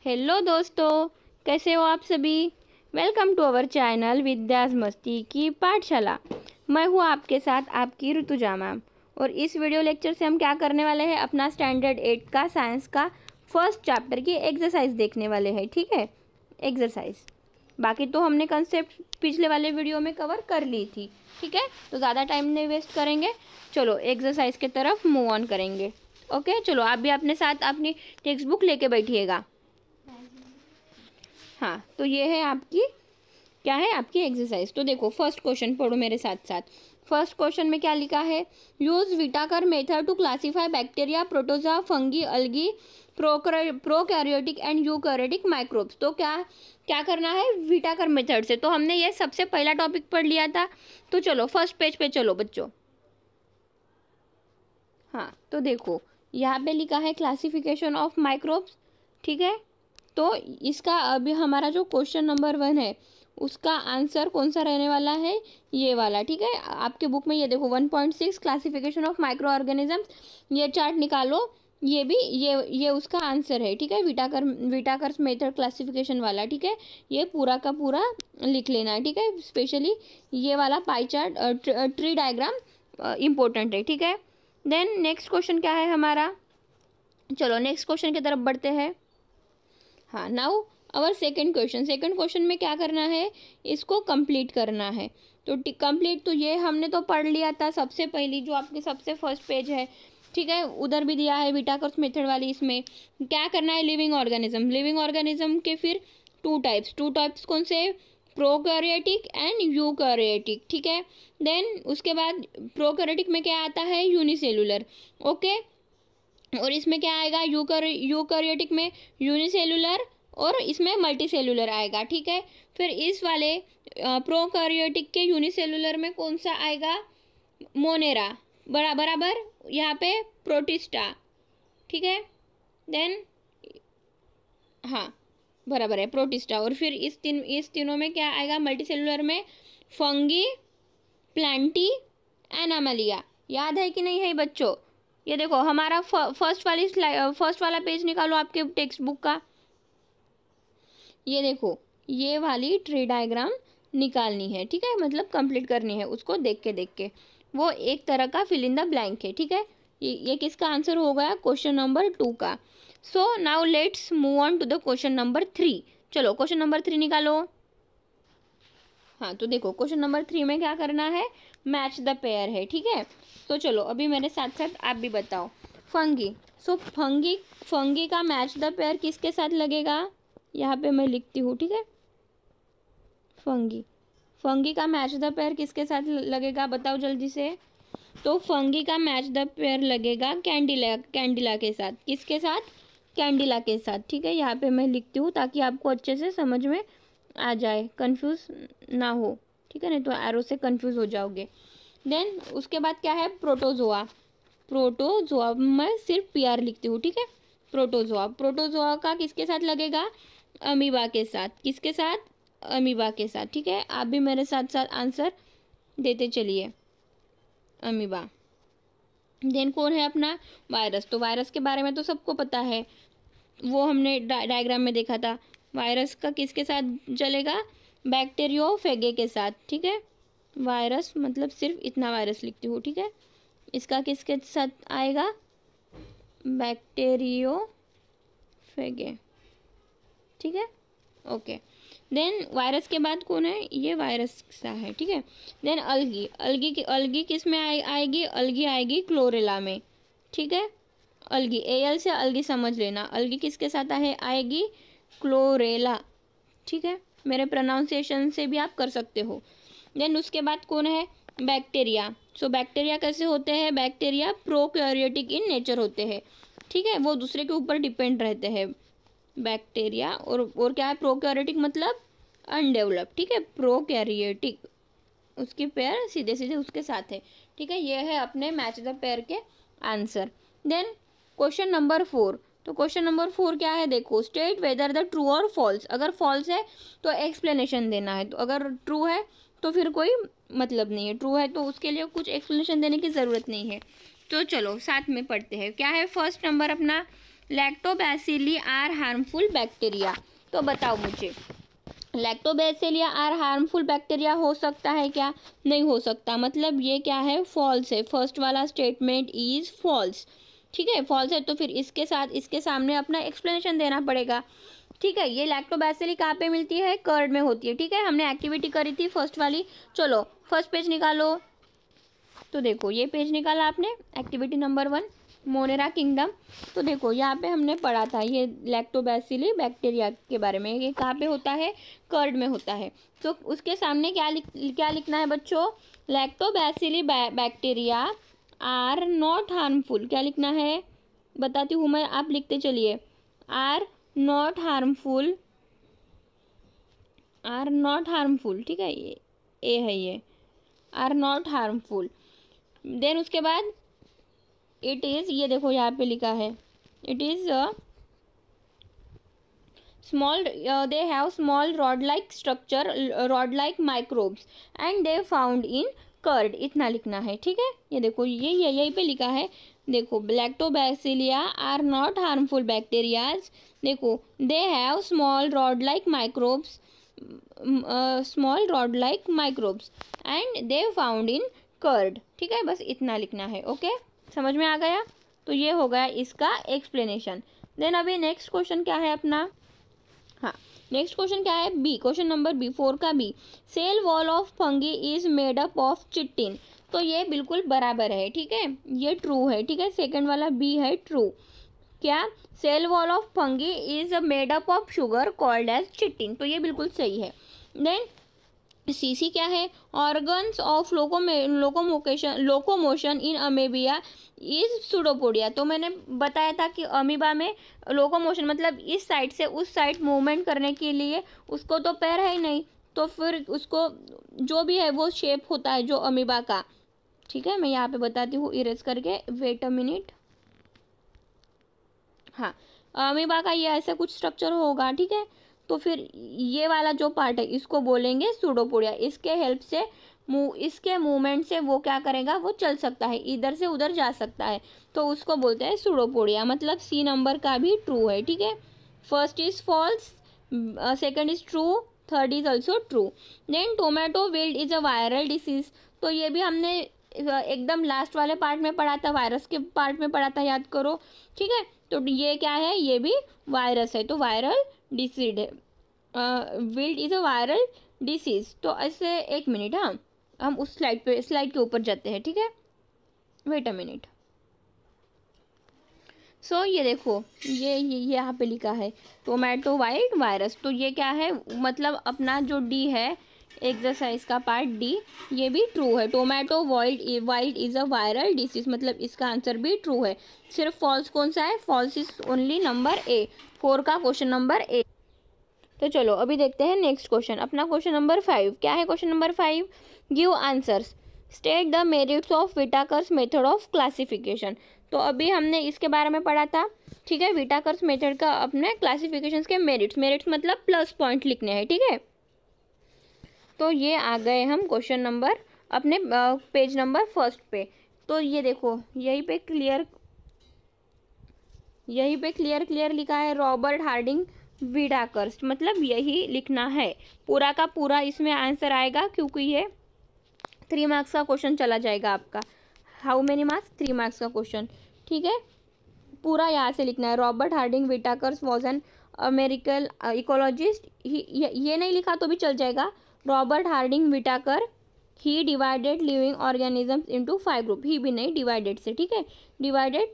Hello दोस्तों, कैसे हो आप सभी। वेलकम टू अवर चैनल विद्यास मस्ती की पाठशाला। मैं हूँ आपके साथ आपकी ऋतुजा मैम। और इस वीडियो लेक्चर से हम क्या करने वाले हैं, अपना स्टैंडर्ड 8 का साइंस का फर्स्ट चैप्टर की एक्सरसाइज देखने वाले हैं। ठीक है, एक्सरसाइज। बाकी तो हमने कंसेप्ट पिछले वाले वीडियो में कवर कर ली थी। ठीक है, तो ज़्यादा टाइम नहीं वेस्ट करेंगे, चलो एक्सरसाइज की तरफ मूव ऑन करेंगे। ओके, चलो आप भी अपने साथ अपनी टेक्स्ट बुक लेके बैठिएगा। हाँ, तो ये है आपकी, क्या है आपकी एक्सरसाइज। तो देखो फर्स्ट क्वेश्चन पढ़ो मेरे साथ साथ। फर्स्ट क्वेश्चन में क्या लिखा है, use Whittaker method to classify bacteria, protozoa, fungi, algae, prokaryotic and eukaryotic microbes. तो क्या क्या करना है, विटाकर मेथड से। तो हमने ये सबसे पहला टॉपिक पढ़ लिया था। तो चलो फर्स्ट पेज पे चलो बच्चों। हाँ, तो देखो यहाँ पे लिखा है क्लासिफिकेशन ऑफ माइक्रोब्स। ठीक है, तो इसका अभी हमारा जो क्वेश्चन नंबर 1 है उसका आंसर कौन सा रहने वाला है, ये वाला। ठीक है, आपके बुक में ये देखो 1.6 क्लासिफिकेशन ऑफ माइक्रो ऑर्गेनिजम्स, ये चार्ट निकालो। ये भी ये उसका आंसर है। ठीक है, विटाकर्स मेथड क्लासिफिकेशन वाला। ठीक है, ये पूरा का पूरा लिख लेना है। ठीक है, स्पेशली ये वाला pie chart, tree diagram important है। ठीक है, देन नेक्स्ट क्वेश्चन क्या है हमारा, चलो नेक्स्ट क्वेश्चन की तरफ बढ़ते हैं। हाँ, नाउ अवर सेकंड क्वेश्चन में क्या करना है, इसको कंप्लीट करना है। तो कंप्लीट तो ये हमने तो पढ़ लिया था सबसे पहली, जो आपके सबसे फर्स्ट पेज है। ठीक है, उधर भी दिया है विटाकर्स मेथड वाली। इसमें क्या करना है, लिविंग ऑर्गेनिज्म के फिर टू टाइप्स कौन से, प्रोकैरियोटिक एंड यूकैरियोटिक। ठीक है, देन उसके बाद प्रोकैरियोटिक में क्या आता है, यूनिसेलुलर। ओके, और इसमें क्या आएगा, यूकैरियोटिक में यूनिसेलुलर और इसमें मल्टीसेलुलर आएगा। ठीक है, फिर इस वाले प्रोकैरियोटिक के यूनिसेलुलर में कौन सा आएगा, मोनेरा बराबर, यहाँ पे प्रोटिस्टा। ठीक है, देन हाँ बराबर है प्रोटिस्टा। और फिर इस तीनों में क्या आएगा, मल्टीसेलुलर में फंगी, प्लांटी, एनामलिया। याद है कि नहीं है बच्चों। ये देखो हमारा फर्स्ट वाला पेज निकालो आपके टेक्स्ट बुक का। ये देखो ये वाली ट्री डायग्राम निकालनी है। ठीक है, मतलब कंप्लीट करनी है उसको देख के वो एक तरह का फिल इन द ब्लैंक है। ठीक है, ये किसका आंसर हो गया, क्वेश्चन नंबर 2 का। So now let's move on to the question number 3। चलो क्वेश्चन नंबर 3 निकालो। हाँ, तो देखो क्वेश्चन नंबर 3 में क्या करना है, मैच द पेयर है। ठीक है, तो चलो अभी मेरे साथ साथ आप भी बताओ। फंगी, सो फंगी का मैच द पेयर किसके साथ लगेगा, यहाँ पे मैं लिखती हूँ। ठीक है, फंगी का मैच द पेयर किसके साथ लगेगा, बताओ जल्दी से। तो फंगी का मैच द पेयर लगेगा कैंडिला के साथ। किसके साथ, कैंडिला के साथ। ठीक है, यहाँ पे मैं लिखती हूँ ताकि आपको अच्छे से समझ में आ जाए, कंफ्यूज ना हो। ठीक है, नहीं तो एरो से कंफ्यूज हो जाओगे। देन उसके बाद क्या है, प्रोटोजोआ मैं सिर्फ PR लिखती हूँ। ठीक है, प्रोटोजोआ का किसके साथ लगेगा, अमीबा के साथ। किसके साथ, अमीबा के साथ। ठीक है, आप भी मेरे साथ साथ आंसर देते चलिए, अमीबा। देन कौन है अपना, वायरस। तो वायरस के बारे में तो सबको पता है, वो हमने डायग्राम में देखा था। वायरस का किसके साथ चलेगा, बैक्टीरियोफेगे के साथ। ठीक है, वायरस मतलब सिर्फ इतना वायरस लिखती हूँ। ठीक है, इसका किसके साथ आएगा, बैक्टीरियोफेगे। ठीक है, ओके। देन वायरस के बाद कौन है, ये वायरस सा है। ठीक है, देन अलगी किस में आएगी, अलगी आएगी क्लोरेला में। ठीक है, अलगी AL से अलगी समझ लेना, अलगी किसके साथ आएगी, क्लोरेला। ठीक है, मेरे प्रोनाउंसिएशन से भी आप कर सकते हो। देन उसके बाद कौन है, बैक्टीरिया। सो बैक्टीरिया कैसे होते हैं, बैक्टीरिया प्रोकैरियोटिक इन नेचर होते हैं। ठीक है, वो दूसरे के ऊपर डिपेंड रहते हैं बैक्टीरिया। और क्या है, प्रोकैरियोटिक मतलब अनडेवलप्ड। ठीक है, प्रोकैरियोटिक उसकी पेयर सीधे उसके साथ है। ठीक है, ये है अपने मैच द पेयर के आंसर। Then question number 4। तो क्वेश्चन नंबर 4 क्या है, देखो स्टेट वेदर द ट्रू और फॉल्स। अगर फॉल्स है तो एक्सप्लेनेशन देना है, तो अगर ट्रू है तो फिर कोई मतलब नहीं है, ट्रू है तो उसके लिए कुछ एक्सप्लेनेशन देने की ज़रूरत नहीं है। तो चलो साथ में पढ़ते हैं। क्या है फर्स्ट नंबर अपना, लैक्टोबैसिली आर हार्मफुल बैक्टीरिया। तो बताओ मुझे, लैक्टोबैसिलिया आर हार्मफुल बैक्टीरिया हो सकता है क्या? नहीं हो सकता, मतलब ये क्या है, फॉल्स है। फर्स्ट वाला स्टेटमेंट इज फॉल्स। ठीक है, फॉल्स है, तो फिर इसके साथ इसके सामने अपना एक्सप्लेनेशन देना पड़ेगा। ठीक है, ये लैक्टोबैसिली कहाँ पे मिलती है? कर्ड में होती है। ठीक है, हमने एक्टिविटी करी थी फर्स्ट वाली। चलो फर्स्ट पेज निकालो। तो देखो ये पेज निकाला आपने, एक्टिविटी नंबर 1 मोनेरा किंगडम। तो देखो यहाँ पे हमने पढ़ा था ये लैक्टोबैसिली बैक्टीरिया के बारे में। ये कहाँ पे होता है? कर्ड में होता है। तो उसके सामने क्या लिखना है बच्चों? Lactobacilli bacteria are not harmful. क्या लिखना है बताती हूँ मैं, आप लिखते चलिए। Are not harmful, are not harmful. ठीक है, ये ए है, ये आर नॉट हार्मफुल। देन उसके बाद इट इज़, ये देखो यहाँ पे लिखा है, it is small, they have small rod like structure, rod like microbes and they found in curd. इतना लिखना है। ठीक है, ये देखो ये यहीं पे लिखा है। देखो lactobacilli are not harmful bacterias. देखो they have small rod like microbes, small rod like microbes and they found in curd. ठीक है, बस इतना लिखना है। ओके, समझ में आ गया? तो ये हो गया इसका एक्सप्लेनेशन। देन अभी नेक्स्ट क्वेश्चन क्या है अपना? हाँ, नेक्स्ट क्वेश्चन क्या है? बी, क्वेश्चन नंबर बी, 4 का B. Cell wall of fungi is made up of chitin. तो ये बिल्कुल बराबर है। ठीक है, ये ट्रू है। ठीक है, सेकंड वाला बी है ट्रू। क्या? Cell wall of fungi is made up of sugar called as chitin. तो ये बिल्कुल सही है। देन सीसी क्या है? Organs of locomotion in amoeba is pseudopodia. तो मैंने बताया था कि अमीबा में लोकोमोशन मतलब इस साइड से उस साइड मूवमेंट करने के लिए उसको तो पैर है ही नहीं, तो फिर उसको जो भी है वो शेप होता है जो अमीबा का। ठीक है, मैं यहाँ पे बताती हूँ इरेज करके, वेट अ मिनट। हाँ, अमीबा का ये ऐसा कुछ स्ट्रक्चर होगा। ठीक है, तो फिर ये वाला जो पार्ट है इसको बोलेंगे सुडोपोडिया। इसके हेल्प से इसके मूवमेंट से वो क्या करेगा, वो चल सकता है, इधर से उधर जा सकता है, तो उसको बोलते हैं सुडोपोडिया। मतलब सी नंबर का भी ट्रू है। ठीक है, first is false, second is true, third is also true. Then tomato wilt is a viral disease. तो ये भी हमने एकदम लास्ट वाले पार्ट में पढ़ा था, वायरस के पार्ट में पढ़ा था, याद करो। ठीक है, तो ये क्या है? ये भी वायरस है, तो वायरल डिसीज है। Wilt is a viral disease. तो ऐसे एक मिनट, हाँ हम उस स्लाइड के ऊपर जाते हैं। ठीक है, वेट अ मिनट। सो ये देखो ये यहाँ पे लिखा है टोमेटो वाइल्ड वायरस। तो ये क्या है, मतलब अपना जो डी है एक्सरसाइज का पार्ट डी, ये भी ट्रू है। Tomato wild is a viral disease, मतलब इसका आंसर भी ट्रू है। सिर्फ फॉल्स कौन सा है? False is only number A, 4 का क्वेश्चन नंबर ए। तो चलो अभी देखते हैं नेक्स्ट क्वेश्चन, अपना क्वेश्चन नंबर 5। क्या है question number 5? Give answers, state the merits of Whittaker's method of classification. तो अभी हमने इसके बारे में पढ़ा था। ठीक है, विटाकर्स मेथड का अपने क्लासिफिकेशन के मेरिट्स मतलब प्लस पॉइंट लिखने हैं। ठीक है, तो ये आ गए हम क्वेश्चन नंबर अपने पेज नंबर 1 पे। तो ये देखो यहीं पे क्लियर लिखा है रॉबर्ट हार्डिंग विटाकर्स, मतलब यही लिखना है पूरा का पूरा, इसमें आंसर आएगा क्योंकि ये 3 मार्क्स का क्वेश्चन चला जाएगा आपका। How many marks? 3 मार्क्स का क्वेश्चन। ठीक है, पूरा यहाँ से लिखना है। Robert Harding Whittaker's was an American ecologist. ये नहीं लिखा तो भी चल जाएगा। Robert Harding Whittaker he divided living organisms into 5 group. He भी नहीं, डिवाइडेड से। ठीक है, divided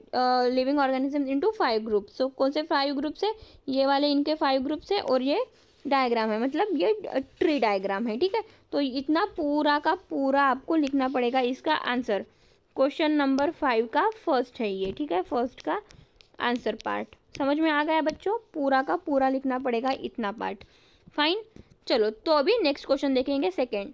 living organisms into 5 group. So कौन से 5 ग्रुप्स है? ये वाले इनके 5 ग्रुप्स है, और ये डायग्राम है, मतलब ये ट्री डायग्राम है। ठीक है, तो इतना पूरा का पूरा आपको लिखना पड़ेगा इसका आंसर। क्वेश्चन नंबर 5 का फर्स्ट है ये। ठीक है, फर्स्ट का आंसर पार्ट समझ में आ गया बच्चों? पूरा का पूरा लिखना पड़ेगा इतना पार्ट। फाइन, चलो तो अभी नेक्स्ट क्वेश्चन देखेंगे, सेकेंड।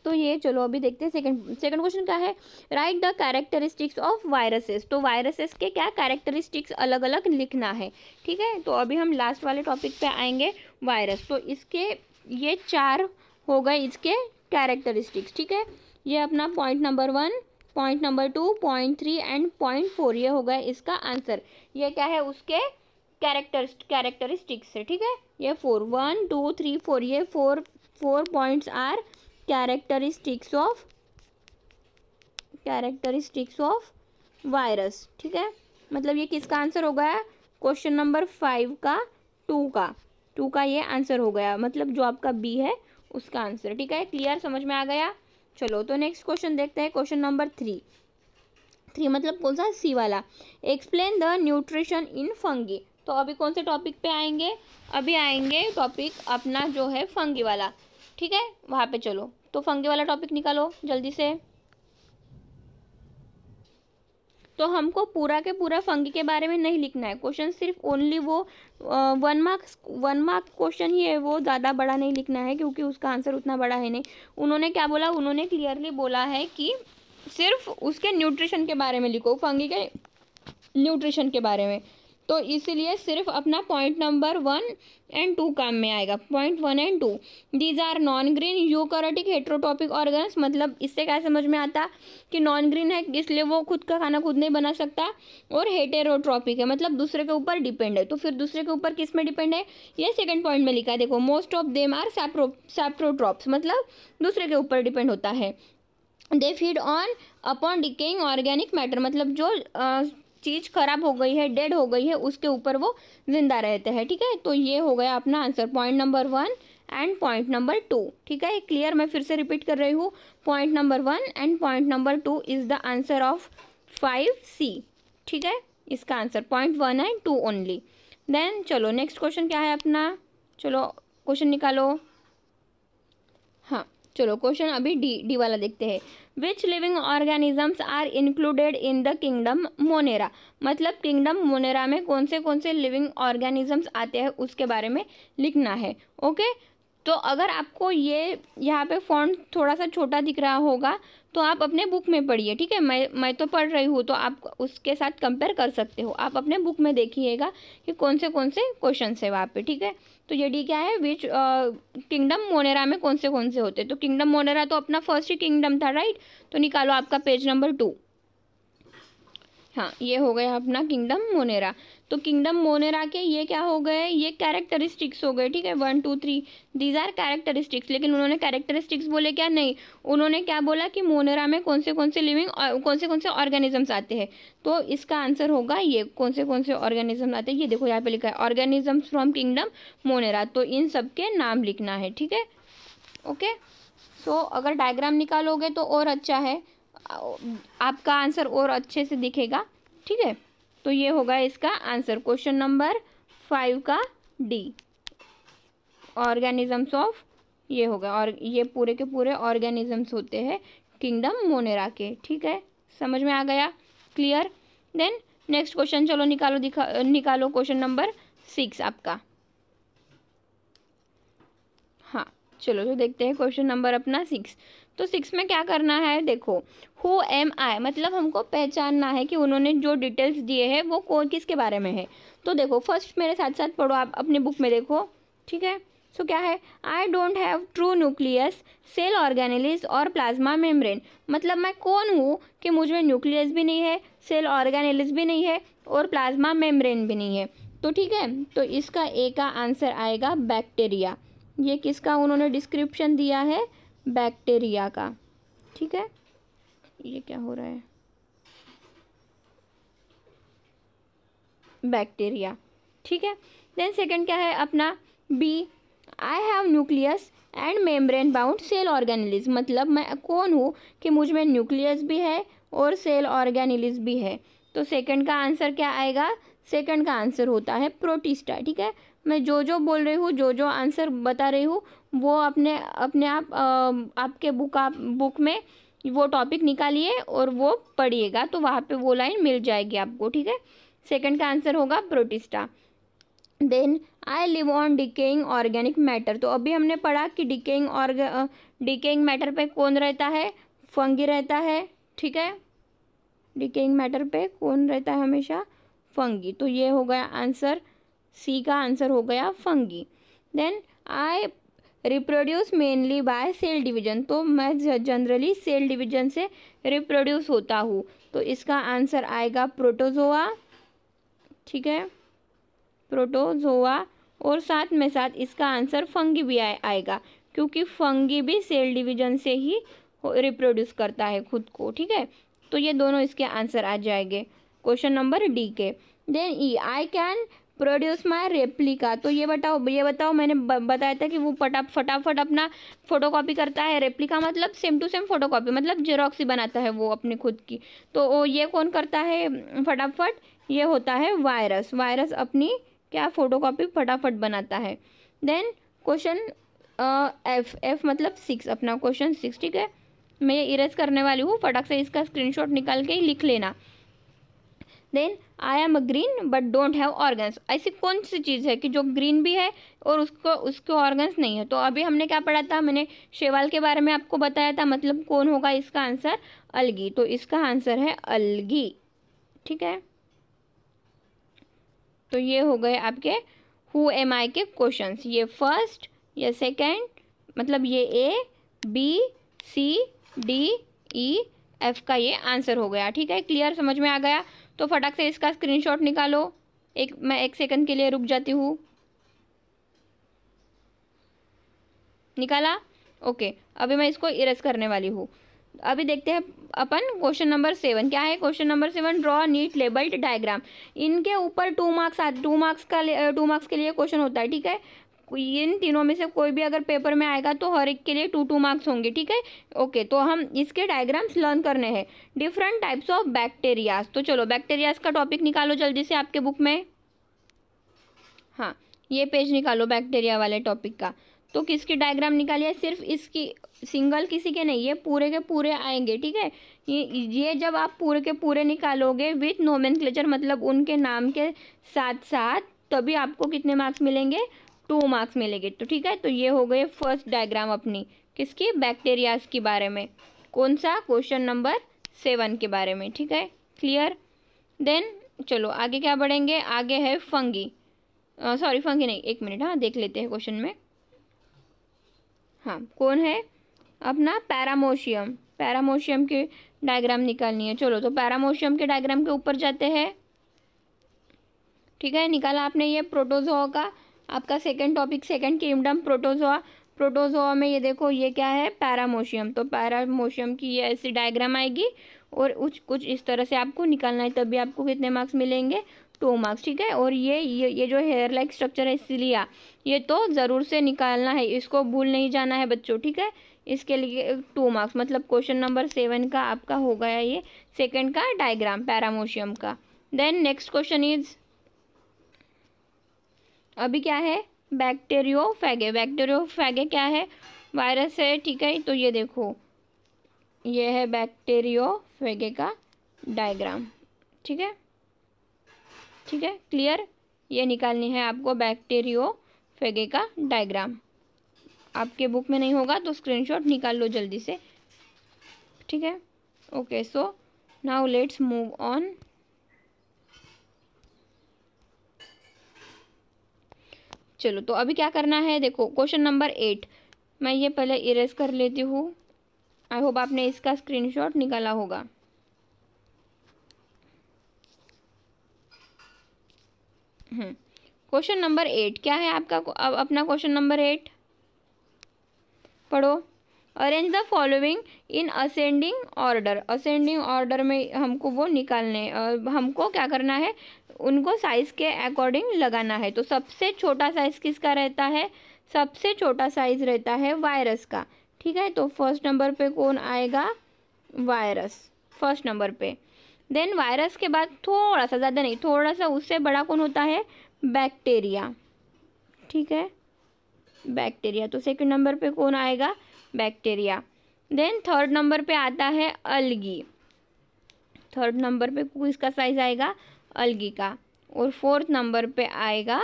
तो ये चलो अभी देखते हैं सेकंड क्वेश्चन क्या है? Right the characteristics of viruses. तो वायरसेस के क्या कैरेक्टरिस्टिक्स अलग अलग लिखना है। ठीक है, तो अभी हम लास्ट वाले टॉपिक पे आएंगे, वायरस। तो इसके ये 4 हो गए इसके कैरेक्टरिस्टिक्स। ठीक है, ये अपना point number 1, point number 2, point 3 and point 4 ये हो गया इसका आंसर। ये क्या है, उसके कैरेक्टरिस्टिक्स है, ठीक है। ये 4, 1 2 3 4 ये four points are characteristics of virus, ठीक है। मतलब ये किसका आंसर हो गया, क्वेश्चन नंबर 5 का 2 का ये आंसर हो गया, मतलब जो आपका बी है उसका आंसर, ठीक है। क्लियर, समझ में आ गया। चलो तो नेक्स्ट क्वेश्चन देखते हैं, क्वेश्चन नंबर 3 मतलब कौन सा, सी वाला। Explain the nutrition in fungi. तो अभी कौन से टॉपिक पे आएंगे, अभी आएंगे टॉपिक अपना जो है फंगी वाला, ठीक है, वहाँ पे चलो। तो फंगी वाला टॉपिक निकालो जल्दी से। तो हमको पूरा के पूरा फंगी के बारे में नहीं लिखना है, क्वेश्चन सिर्फ ओनली वो 1 मार्क क्वेश्चन ही है, वो ज़्यादा बड़ा नहीं लिखना है क्योंकि उसका आंसर उतना बड़ा है नहीं। उन्होंने क्या बोला, उन्होंने क्लियरली बोला है कि सिर्फ उसके न्यूट्रिशन के बारे में लिखो, फंगी के न्यूट्रिशन के बारे में। तो इसीलिए सिर्फ अपना पॉइंट नंबर 1 एंड 2 काम में आएगा। Point 1 and 2 these are non green eukaryotic heterotrophic organs. मतलब इससे क्या समझ में आता कि नॉन ग्रीन है इसलिए वो खुद का खाना खुद नहीं बना सकता, और हेटेरोट्रॉपिक है मतलब दूसरे के ऊपर डिपेंड है। तो फिर दूसरे के ऊपर किस में डिपेंड है, ये सेकंड पॉइंट में लिखा है, देखो most of them are saprotrophs, मतलब दूसरे के ऊपर डिपेंड होता है। They feed on upon decaying organic matter, मतलब जो चीज़ खराब हो गई है, डेड हो गई है, उसके ऊपर वो जिंदा रहते हैं, ठीक है। तो ये हो गया अपना answer, point number 1 and point number 2, ठीक है। क्लियर, मैं फिर से रिपीट कर रही हूँ, point number 1 and point number 2 is the answer of 5C, ठीक है। इसका आंसर पॉइंट 1 एंड 2 ओनली। देन चलो नेक्स्ट क्वेश्चन क्या है अपना, चलो क्वेश्चन निकालो। हाँ चलो क्वेश्चन अभी डी वाला देखते हैं। Which living organisms are included in the kingdom Monera. मतलब किंगडम मोनेरा में कौन से लिविंग ऑर्गेनिजम्स आते हैं उसके बारे में लिखना है, ओके। तो अगर आपको ये यहाँ पे फॉन्ट थोड़ा सा छोटा दिख रहा होगा तो आप अपने बुक में पढ़िए, ठीक है। मैं तो पढ़ रही हूँ तो आप उसके साथ कंपेयर कर सकते हो, आप अपने बुक में देखिएगा कि कौन से क्वेश्चन है वहाँ पे, ठीक है। तो ये डी क्या है, विच किंगडम मोनेरा में कौन से होते हैं। तो किंगडम मोनेरा तो अपना फर्स्ट ही किंगडम था, राइट। तो निकालो आपका पेज नंबर 2। हाँ ये हो गया अपना किंगडम मोनेरा। तो किंगडम मोनेरा के ये क्या हो गए, ये कैरेक्टरिस्टिक्स हो गए, ठीक है। 1 2 3 दीज आर कैरेक्टरिस्टिक्स। लेकिन उन्होंने कैरेक्टरिस्टिक्स बोले क्या, नहीं, उन्होंने क्या बोला कि मोनेरा में कौन से लिविंग कौन से ऑर्गेनिजम्स आते हैं। तो इसका आंसर होगा ये कौन से ऑर्गेनिज्म आते हैं। ये देखो यहाँ पे लिखा है ऑर्गेनिजम्स फ्रॉम किंगडम मोनेरा, तो इन सब के नाम लिखना है, ठीक है, ओके। सो अगर डायग्राम निकालोगे तो और अच्छा है, आपका आंसर और अच्छे से दिखेगा, ठीक है। तो ये होगा इसका आंसर, क्वेश्चन नंबर 5 का डी, ऑर्गेनिजम्स ऑफ, ये होगा। और ये पूरे के पूरे ऑर्गेनिजम्स होते हैं किंगडम मोनेरा के, ठीक है। समझ में आ गया, क्लियर। देन नेक्स्ट क्वेश्चन चलो निकालो क्वेश्चन नंबर 6 आपका। हाँ चलो तो देखते हैं क्वेश्चन नंबर अपना 6। तो 6 में क्या करना है, देखो हु एम आई, मतलब हमको पहचानना है कि उन्होंने जो डिटेल्स दिए हैं वो कौन किसके बारे में है। तो देखो फर्स्ट मेरे साथ साथ पढ़ो, आप अपने बुक में देखो, ठीक है। सो क्या है, I don't have true nucleus, cell organelles और प्लाज्मा मेम्ब्रेन। मतलब मैं कौन हूँ कि मुझ में न्यूक्लियस भी नहीं है, सेल ऑर्गेनेलिस भी नहीं है और प्लाज्मा मेम्ब्रेन भी नहीं है। तो ठीक है, तो इसका ए का आंसर आएगा बैक्टीरिया। ये किसका उन्होंने डिस्क्रिप्शन दिया है, बैक्टीरिया का, ठीक है। ये क्या हो रहा है, बैक्टीरिया, ठीक है। देन सेकंड क्या है अपना B, I have nucleus and membrane bound cell organelles. मतलब मैं कौन हूँ कि मुझ में न्यूक्लियस भी है और सेल ऑर्गेनेलिस भी है। तो सेकंड का आंसर क्या आएगा, सेकंड का आंसर होता है प्रोटिस्टा, ठीक है। मैं जो बोल रही हूँ, जो आंसर बता रही हूँ वो अपने आप आपके बुक में वो टॉपिक निकालिए और वो पढ़िएगा, तो वहाँ पे वो लाइन मिल जाएगी आपको, ठीक है। सेकंड का आंसर होगा protista. Then I live on decaying organic matter. तो अभी हमने पढ़ा कि डिकेइंग मैटर पे कौन रहता है, फंगी रहता है, ठीक है। डिकेइंग मैटर पे कौन रहता है हमेशा, फंगी। तो ये हो गया आंसर, सी का आंसर हो गया fungi. Then I reproduce mainly by cell division, तो मैं जनरली सेल डिवीजन से रिप्रोड्यूस होता हूँ, तो इसका आंसर आएगा प्रोटोजोआ, ठीक है, प्रोटोजोआ। और साथ में साथ इसका आंसर फंगी भी आएगा, क्योंकि फंगी भी सेल डिवीजन से ही रिप्रोड्यूस करता है खुद को, ठीक है। तो ये दोनों इसके आंसर आ जाएंगे क्वेश्चन नंबर डी के। Then E, I can produce my replica, तो ये बताओ मैंने बताया था कि वो फटाफट अपना फोटोकॉपी करता है। रेप्लिका मतलब सेम टू सेम फोटोकॉपी, मतलब जेरोक्स ही बनाता है वो अपनी खुद की। तो ये कौन करता है फटाफट? ये होता है वायरस। वायरस अपनी क्या फोटोकॉपी फटाफट बनाता है। देन क्वेश्चन एफ मतलब 6, अपना क्वेश्चन 6, ठीक है। मैं ये इरेज करने वाली हूँ, फटाक से इसका स्क्रीनशॉट निकाल के ही लिख लेना। Then I am a green but don't have organs, ऐसी कौन सी चीज़ है कि जो ग्रीन भी है और उसके ऑर्गन्स नहीं है? तो अभी हमने क्या पढ़ा था, मैंने शैवाल के बारे में आपको बताया था, मतलब कौन होगा इसका आंसर? अलगी। तो इसका आंसर है अलगी, ठीक है। तो ये हो गए आपके हु एम आई के क्वेश्चंस। ये फर्स्ट, ये सेकंड, मतलब ये A B C D E F का ये आंसर हो गया, ठीक है। क्लियर, समझ में आ गया? तो फटाक से इसका स्क्रीनशॉट निकालो। मैं 1 सेकंड के लिए रुक जाती हूँ। निकाला? ओके, अभी मैं इसको इरेज करने वाली हूँ। अभी देखते हैं अपन क्वेश्चन नंबर 7। क्या है question number 7? Draw NEET labelled diagram. इनके ऊपर 2 मार्क्स के लिए क्वेश्चन होता है, ठीक है। इन तीनों में से कोई भी अगर पेपर में आएगा तो हर एक के लिए 2 मार्क्स होंगे, ठीक है। ओके, तो हम इसके डायग्राम्स लर्न करने हैं। डिफरेंट टाइप्स ऑफ बैक्टीरियाज, तो चलो बैक्टीरियाज का टॉपिक निकालो जल्दी से आपके बुक में। हाँ, ये पेज निकालो बैक्टीरिया वाले टॉपिक का। तो किसकी डायग्राम निकालिए? सिर्फ इसकी, सिंगल किसी के नहीं, ये पूरे के पूरे आएंगे, ठीक है। ये जब आप पूरे के पूरे निकालोगे विथ नोमेनक्लेचर, मतलब उनके नाम के साथ साथ, तभी आपको कितने मार्क्स मिलेंगे? 2 मार्क्स मिलेंगे। तो ठीक है, तो ये हो गए फर्स्ट डायग्राम अपनी, किसकी? बैक्टीरियाज के बारे में। कौन सा? क्वेश्चन नंबर 7 के बारे में, ठीक है। क्लियर? देन चलो आगे क्या बढ़ेंगे? आगे है फंगी, सॉरी फंगी नहीं, 1 मिनट, हाँ देख लेते हैं क्वेश्चन में। हाँ, कौन है? अपना पैरामोशियम। पैरामोशियम की डायग्राम निकालनी है। चलो, तो पैरामोशियम के डायग्राम के ऊपर जाते हैं, ठीक है। निकाला आपने? ये प्रोटोजोआ का आपका second topic, second kingdom protozoa. Protozoa में ये देखो, ये क्या है? पैरामोशियम। तो पैरामोशियम की ये ऐसी डायग्राम आएगी और कुछ इस तरह से आपको निकालना है, तभी आपको कितने मार्क्स मिलेंगे? 2 मार्क्स, ठीक है। और ये जो हेयर लाइक स्ट्रक्चर है सिलिया, ये तो ज़रूर से निकालना है, इसको भूल नहीं जाना है बच्चों, ठीक है। इसके लिए 2 मार्क्स, मतलब क्वेश्चन नंबर 7 का आपका हो गया ये सेकंड का डायग्राम पैरामोशियम का। देन नेक्स्ट क्वेश्चन इज, अभी क्या है? बैक्टीरियोफेगे। बैक्टीरियोफेगे क्या है? वायरस है, ठीक है। तो ये देखो, ये है बैक्टीरियोफेगे का डायग्राम, ठीक है, ठीक है। क्लियर? ये निकालनी है आपको बैक्टीरियोफेगे का डायग्राम। आपके बुक में नहीं होगा तो स्क्रीनशॉट निकाल लो जल्दी से, ठीक है। Okay, so now let's move on. चलो, तो अभी क्या करना है? देखो क्वेश्चन नंबर 8, मैं ये पहले इरेज कर लेती हूँ। आई होप आपने इसका स्क्रीनशॉट निकाला होगा। क्वेश्चन नंबर 8 क्या है आपका? अब अपना क्वेश्चन नंबर 8 पढ़ो। Arrange the following in ascending order. Ascending order में हमको वो निकालने, हमको क्या करना है? उनको साइज के अकॉर्डिंग लगाना है। तो सबसे छोटा साइज किसका रहता है? सबसे छोटा साइज रहता है वायरस का, ठीक है। तो फर्स्ट नंबर पे कौन आएगा? वायरस, फर्स्ट नंबर पे। देन वायरस के बाद थोड़ा सा, ज़्यादा नहीं, थोड़ा सा उससे बड़ा कौन होता है? बैक्टीरिया, ठीक है, बैक्टीरिया। तो सेकंड नंबर पे कौन आएगा? बैक्टीरिया। देन थर्ड नंबर पे आता है अलगी। थर्ड नंबर पे किसका साइज आएगा? अलगी का। और फोर्थ नंबर पे आएगा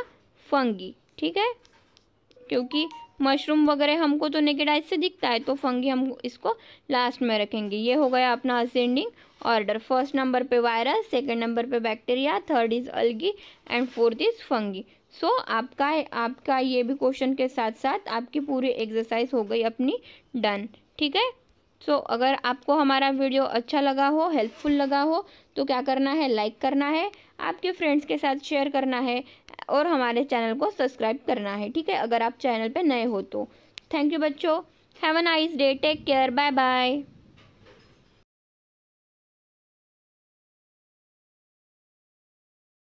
फंगी, ठीक है। क्योंकि मशरूम वगैरह हमको तो नेकेड आइज से दिखता है, तो फंगी हम इसको लास्ट में रखेंगे। ये हो गया अपना असेंडिंग ऑर्डर। फर्स्ट नंबर पे वायरस, सेकंड नंबर पे bacteria, third is algae and fourth is fungi. So आपका ये भी क्वेश्चन के साथ साथ आपकी पूरी एक्सरसाइज हो गई अपनी डन। ठीक है। सो अगर आपको हमारा वीडियो अच्छा लगा हो, हेल्पफुल लगा हो, तो क्या करना है, लाइक करना है, आपके फ्रेंड्स के साथ शेयर करना है और हमारे चैनल को सब्सक्राइब करना है। ठीक है, अगर आप चैनल पे नए हो तो। थैंक यू बच्चों, have a nice day, take care, bye bye.